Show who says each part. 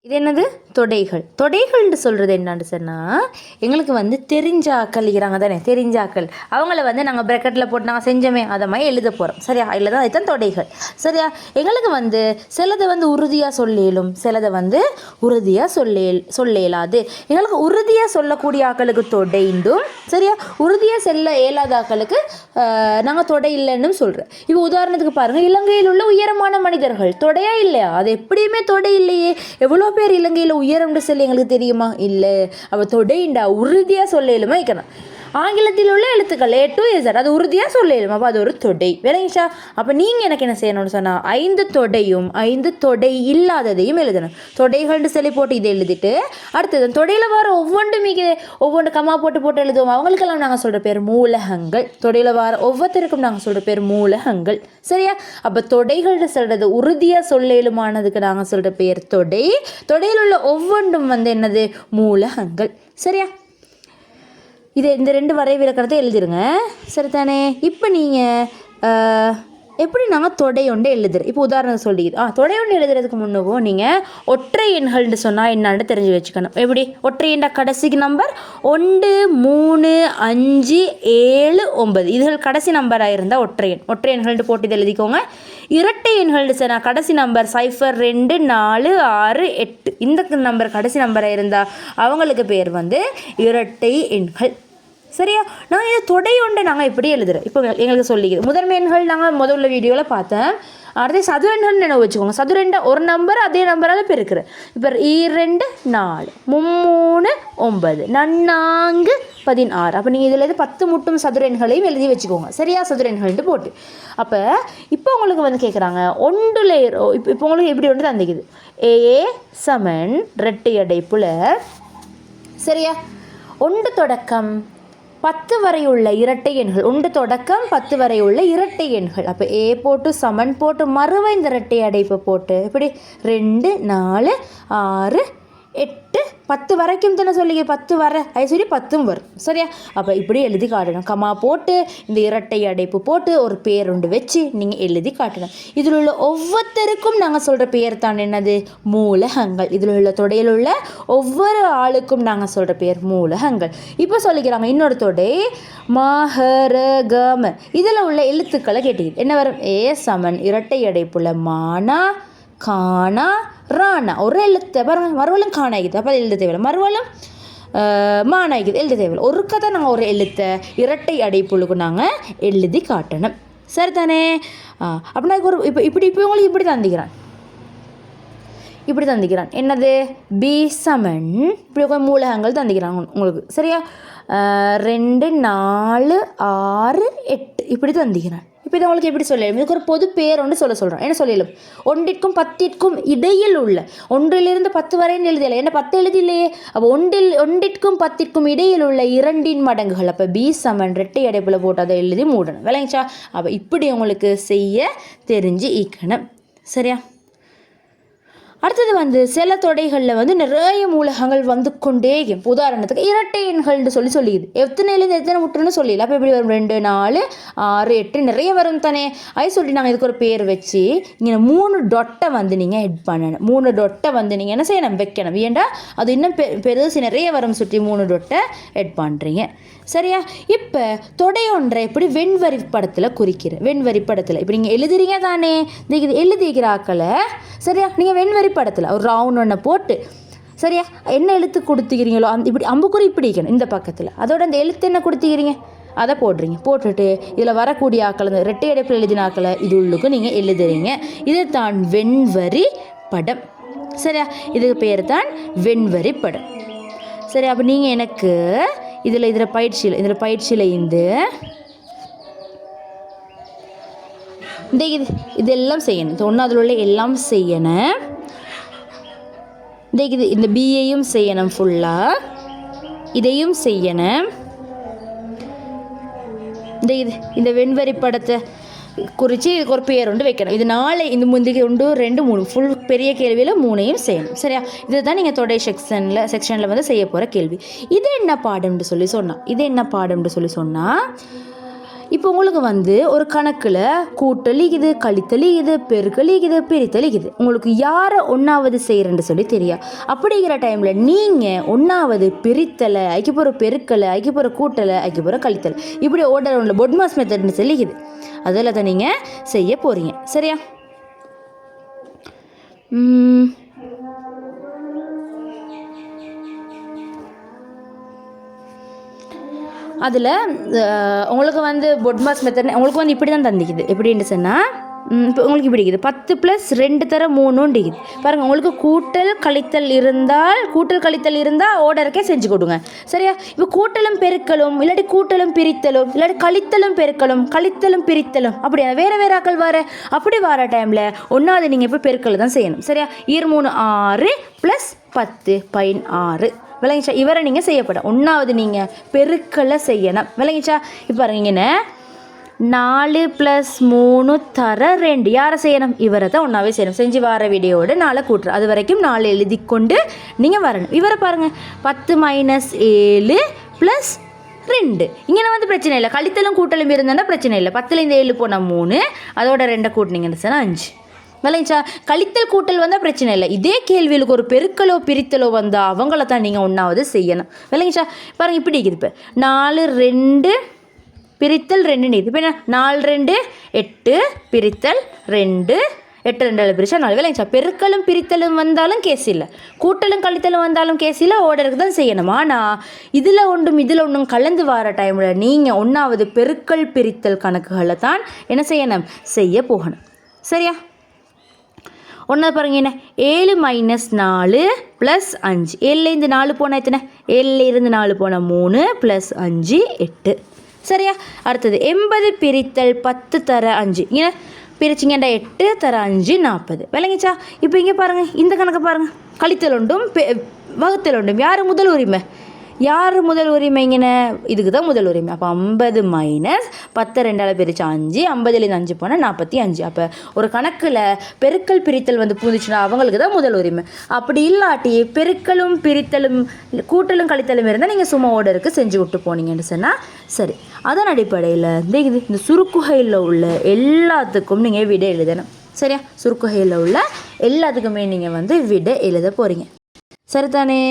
Speaker 1: இது என்னது தொடைகள். தொடைகள்னு சொல்கிறது என்னான்னு சொன்னால், எங்களுக்கு தெரிஞ்ச ஆக்கள் இருக்கிறாங்க தானே, தெரிஞ்ச ஆக்கள் அவங்கள நாங்கள் ப்ரெக்கெட்டில் போட்டு நாங்கள் செஞ்சோமே அதை மாதிரி எழுத போகிறோம். சரியா? இல்லை தான் அதுதான் தொடைகள். சரியா? எங்களுக்கு சிலதை உறுதியாக சொல்லியலும், சிலதை உறுதியாக சொல்ல இயலாது. எங்களுக்கு உறுதியாக சொல்லக்கூடிய ஆக்களுக்கு தொடைண்டும், சரியா, உறுதியாக செல்ல இயலாத ஆக்களுக்கு நாங்கள் தொடை இல்லைன்னு சொல்கிறேன். இப்போ உதாரணத்துக்கு பாருங்கள், இலங்கையில் உள்ள உயரமான மனிதர்கள் தொடையா இல்லையா? அது எப்படியுமே தொடை இல்லையே. எவ்வளோ பேர் இலங்கையில் உயரம்னு சொல்லி எங்களுக்கு தெரியுமா? இல்லை. அவள் தொடைண்டா உறுதியாக சொல்லையிலுமா வைக்கணும். ஆங்கிலத்தில் உள்ள எழுத்துக்கள் A to Z அது உறுதியாக சொல்லிடும். அப்போ அது ஒரு தொடை. விளங்கிச்சா? அப்போ நீங்கள் எனக்கு என்ன செய்யணும்னு சொன்னால் 5 தொடையும் 5 தொடை இல்லாததையும் எழுதணும். தொடைகள்னு சொல்லி போட்டு இதை எழுதிட்டு அடுத்தது தொடையில் வர ஒவ்வொன்று கம்மா போட்டு எழுதுவோம். அவங்களுக்கெல்லாம் நாங்கள் சொல்கிற பேர் மூலகங்கள். தொடையில் வர ஒவ்வொருத்தருக்கும் நாங்கள் சொல்கிற பேர் மூலகங்கள். சரியா? அப்போ தொடைகள்னு சொல்கிறது உறுதியாக சொல்லேலுமானதுக்கு நாங்கள் சொல்கிற பேர் தொடை. தொடையில் உள்ள ஒவ்வொன்றும் என்னது? மூலகங்கள். சரியா? இதை இந்த 2 வரை விளக்கணத்தை எழுதிருங்க. சரிதானே? இப்போ நீங்கள் எப்படி நாங்கள் தொடை ஒன்று எழுதுறோம். இப்போ உதாரணம் சொல்லிக்குது. தொடை ஒன்று எழுதுறதுக்கு முன்னவும் நீங்கள் ஒற்றை எண்கள்னு சொன்னால் என்னான்னு தெரிஞ்சு வச்சுக்கணும். எப்படி ஒற்றை எண்ணா கடைசிக்கு நம்பர் 1 3 5 7 9 இதுகள் கடைசி நம்பராக இருந்தால் ஒற்றை எண்கள்னு போட்டு இதை எழுதிக்கோங்க. இரட்டை எண்கள்னு சொன்னால் கடைசி நம்பர் 0 2 4 6 8 இந்த நம்பர் கடைசி நம்பராக இருந்தால் அவங்களுக்கு பேர் இரட்டை எண்கள். சரியா? நாங்கள் இதை தொடை ஒன்றை நாங்கள் எப்படி எழுதுறோம். இப்போ எங்களுக்கு சொல்லிக்குது. முதன்மை எண்கள் நாங்கள் முதல்ல வீடியோவில் பார்த்தேன். அடுத்து சதுரெண்கள் நினைவு வச்சுக்கோங்க. சதுரெண்ட ஒரு நம்பர் அதே நம்பரால் பெருக்கிறேன். இப்போ 2 4 3 9 4 16. அப்போ நீங்கள் இதில் 10 முட்டும் சதுரெண்களையும் எழுதி வச்சுக்கோங்க. சரியா? சதுரெண்கள்ட்டு போட்டு அப்போ இப்போ உங்களுக்கு கேட்குறாங்க ஒன்றுல இப்போ உங்களுக்கு எப்படி ஒன்று தந்திக்குது. A சமன் இரட்டை அடைப்புல, சரியா, 1 தொடக்கம் 10 வரை உள்ள இரட்டை எண்கள். 1 தொடக்கம் 10 வரை உள்ள இரட்டை எண்கள். அப்போ A போட்டு சமன் போட்டு மறுவை இந்த இரட்டை அடைப்பு போட்டு இப்படி 2 4 6 8 10 வரைக்கும் தானே சொல்லிங்க. 10 வர அது சரி 10 வரும். சரியா? அப்போ இப்படி எழுதி காட்டணும். கமா போட்டு இந்த இரட்டை அடைப்பு போட்டு ஒரு பேர் ஒன்று வச்சு நீங்கள் எழுதி காட்டணும். இதில் உள்ள ஒவ்வொருத்தருக்கும் நாங்கள் சொல்கிற பேர் தான் என்னது? மூலகங்கள். இதில் உள்ள தொடையில் உள்ள ஒவ்வொரு ஆளுக்கும் நாங்கள் சொல்கிற பேர் மூலகங்கள். இப்போ சொல்லிக்கிறாங்க இன்னொரு தொடை மகரகம. இதில் உள்ள எழுத்துக்களை கேட்டுக்கிது. என்ன வரும்? A சமன் இரட்டை அடைப்புல மானா கானா ராணா. ஒரு எழுத்தை பாருங்க, மறுவலும் காணாகிது. அப்போ அது எழுத தேவையில்லை. மறுவலும் மானாகிது, எழுத தேவையில்லை. ஒரு கதை நாங்கள் ஒரு எழுத்தை இரட்டை அடைப்புழுக்கு நாங்கள் எழுதி காட்டணும். சரிதானே? அப்படின்னா இப்போ உங்களுக்கு இப்படி தந்திக்கிறான் என்னது? B சமன் இப்படி மூலகங்கள் தந்திக்கிறாங்க உங்களுக்கு. சரியா? 2 4 6 8 இப்படி தந்திக்கிறான். இப்போ இதை உங்களுக்கு எப்படி சொல்லலாம்? இதுக்கு ஒரு பொது பேர் ஒன்று சொல்கிறோம். என்ன சொல்லிடலாம்? 1க்கும் 10க்கும் இடையில் உள்ள 1லிருந்து 10 வரைன்னு எழுதலை. என்ன 10 எழுதிலையே. அப்போ 1க்கும் 10க்கும் இடையில் உள்ள 2 மடங்குகள். அப்போ B சமன் இரட்டை அடைப்பில் போட்டு அதை எழுதி மூடணும். விளங்கிச்சா? அப்போ இப்படி உங்களுக்கு செய்ய தெரிஞ்சு ஈக்கணும். சரியா? அடுத்தது சில தொடைகளில் நிறைய மூலகங்கள் கொண்டே இருக்கும். உதாரணத்துக்கு இரட்டை எண்கள்னு சொல்லிக்குது. எத்தனைலேருந்து எத்தனை விட்டுருன்னு சொல்லல. அப்போ எப்படி வரும்? 2 4 6 8 நிறைய வரும் தானே. அது சொல்லி நாங்கள் இதுக்கு ஒரு பேர் வச்சு இங்கே 3 டொட்டை நீங்கள் ஹெட் பண்ணணும். 3 டொட்டை நீங்கள் என்ன செய்யணும்? வைக்கணும். ஏண்டா அது இன்னும் பெருசு நிறைய வரும் சுற்றி 3 டொட்டை ஹெட் பண்ணுறீங்க. சரியா? இப்போ தொடை ஒன்றை எப்படி வெண்வரி படத்தில் குறிக்கிறேன். வெண்வரி படத்தில் இப்போ நீங்கள் எழுதுறீங்க தானே. இது எழுதிக்கிற ஆக்களை, சரியா, நீங்கள் வெண்வரி படத்தில் ஒரு ரவுண்ட் ஒன்றை போட்டு, சரியா, என்ன எழுத்து கொடுத்துக்கிறீங்களோ இப்படி அம்புக்குறி இப்படி இருக்கணும் இந்த பக்கத்தில். அதோட அந்த எழுத்து என்ன கொடுத்துக்கிறீங்க அதை போடுறீங்க. போட்டுட்டு இதில் வரக்கூடிய ஆக்களை, இந்த இரட்டை அடைப்பில் எழுதின ஆக்களை இது உள்ளுக்கு நீங்கள் எழுதுறீங்க. இது தான் வெண்வரி படம். சரியா? இதுக்கு பேர் தான் வெண்வரி படம். சரி, அப்போ நீங்கள் எனக்கு இதில் பயிற்சியில் இதெல்லாம் செய்யணும். இந்த 1ஆவதுல உள்ள எல்லாம் செய்யணும். இந்த பியையும் செய்யணும். ஃபுல்லாக இதையும் செய்யணும். இந்த வெண்வரி படத்தை குறித்து இதுக்கு ஒரு பேர் ஒன்று வைக்கணும். இது 4 இந்த முந்திக்கு 1 2 3 ஃபுல் பெரிய கேள்வியில் 3ஐயும் செய்யணும். சரியா? இது தான் நீங்கள் தொடை செக்ஷனில் செய்ய போகிற கேள்வி. இது என்ன பாடம்னு சொல்லி சொன்னால் இப்போ உங்களுக்கு வந்து ஒரு கணக்கில் கூட்டல் இருக்குது, கழித்தல் இருக்குது, பெருக்கல் இருக்குது, பிரித்தல் இருக்குது. உங்களுக்கு யாரை ஒன்றாவது செய்கிறேன்னு சொல்லி தெரியும். அப்படிங்கிற டைமில் நீங்கள் ஒன்றாவது பிரித்தலை, ஐக்கிய போகிற பெருக்கலை, ஐக்கிய போகிற கூட்டலை, ஐக்கிய போகிற கழித்தல், இப்படி ஓர்டர் ஒன்றில் பொட்மாஸ் மெத்தட்னு சொல்லிக்குது. அதில் தான் நீங்கள் செய்ய போகிறீங்க. சரியா? அதில் உங்களுக்கு வந்து பொட்மாஸ் மெத்தட் உங்களுக்கு வந்து இப்படி தான் தந்திக்குது. எப்படின்னு சொன்னால் இப்போ உங்களுக்கு இப்படி இருக்குது 10 + 2 தர 3 இருக்குது பாருங்கள். உங்களுக்கு கூட்டல் கழித்தல் இருந்தால் ஓர்டருக்கே செஞ்சு கொடுங்க. சரியா? இப்போ கூட்டலும் பெருக்கலும் இல்லாட்டி கூட்டலும் பிரித்தலும் இல்லாட்டி கழித்தலும் பெருக்கலும் கழித்தலும் பிரித்தலும் அப்படி வேறு ஆக்கள் வர அப்படி வர டைமில் ஒன்றாவது நீங்கள் இப்போ பெருக்கல் தான் செய்யணும். சரியா? 2 3 6 + 10 16 விளங்கிச்சா? இவரை நீங்கள் செய்யப்படும். ஒன்றாவது நீங்கள் பெருக்கலை செய்யணும். விளங்கிச்சா? இப்போ பாருங்கன்னு 4 + 3 தர 2 யாரை செய்யணும்? இவரை தான் ஒன்றாவே செய்யணும். செஞ்சு வர வீடியோட 4 கூட்டுரு. அது வரைக்கும் 4 எழுதி கொண்டு நீங்கள் வரணும். இவரை பாருங்கள் 10 - 7 + 2 இங்கே வந்து பிரச்சனை இல்லை. கழித்தலும் கூட்டலும் இருந்தால் பிரச்சனை இல்லை. 10ல் 7 போனால் 3, அதோட 2 கூட்டினீங்கன்னு சொன்னால் 5. விளைஞ்சா? கழித்தல் கூட்டல் வந்தால் பிரச்சனை இல்லை. இதே கேள்விகளுக்கு ஒரு பெருக்கலோ பிரித்தலோ வந்தால் அவங்கள தான் நீங்கள் ஒன்றாவது செய்யணும். விளைஞ்சா? பாருங்கள் இப்படி இருக்குது. இப்போ 4 2 பிரித்தல் 2 இது. இப்போ என்ன 4 2 8 பிரித்தல் 2 8 2 பிரிச்சா 4. விளைஞ்சா? பெருக்கலும் பிரித்தலும் வந்தாலும் கேஸ் இல்லை, கூட்டலும் கழித்தலும் வந்தாலும் கேஸ் இல்லை, ஓர்டருக்கு தான் செய்யணும். ஆனால் இதில் ஒன்றும் கலந்து வர டைமில் நீங்கள் ஒன்றாவது பெருக்கல் பிரித்தல் கணக்குகளை தான் என்ன செய்யணும்? செய்ய போகணும். சரியா? ஒன்றாவது பாருங்க என்ன 7 - 4 + 5. 7லேருந்து 4 போனால் எத்தனை? 7லேருந்து 4 போனால் 3 + 5 8. சரியா? அடுத்தது 80 பிரித்தல் 10 தர 5. இங்கே பிரிச்சிங்கண்டா 8 தர 5 40. விளங்கிச்சா? இப்போ இங்கே பாருங்கள், இந்த கணக்கை பாருங்கள். கழித்தல் ஒன்றும் வகுத்தல் ஒன்றும் யார் முதல் உரிமை? இங்கே இதுக்கு தான் முதல் உரிமை. அப்போ 50 - 10 2ஆல் பிரித்து 5, 50லேருந்து 5 போனால் 45. அப்போ ஒரு கணக்கில் பெருக்கல் பிரித்தல் வந்து புரிஞ்சுச்சுன்னா அவங்களுக்கு தான் முதல் உரிமை. அப்படி இல்லாட்டி பெருக்கலும் பிரித்தலும் கூட்டலும் கழித்தலும் இருந்தால் நீங்கள் சும்மா ஓர்டருக்கு செஞ்சு விட்டு போனீங்கன்னு சொன்னால் சரி. அதன் அடிப்படையில் இந்த சுருக்குகையில் உள்ள எல்லாத்துக்கும் நீங்கள் விடை எழுதணும். சரியா? சுருக்குகையில் உள்ள எல்லாத்துக்குமே நீங்கள் வந்து விடை எழுத போகிறீங்க. சரிதானே?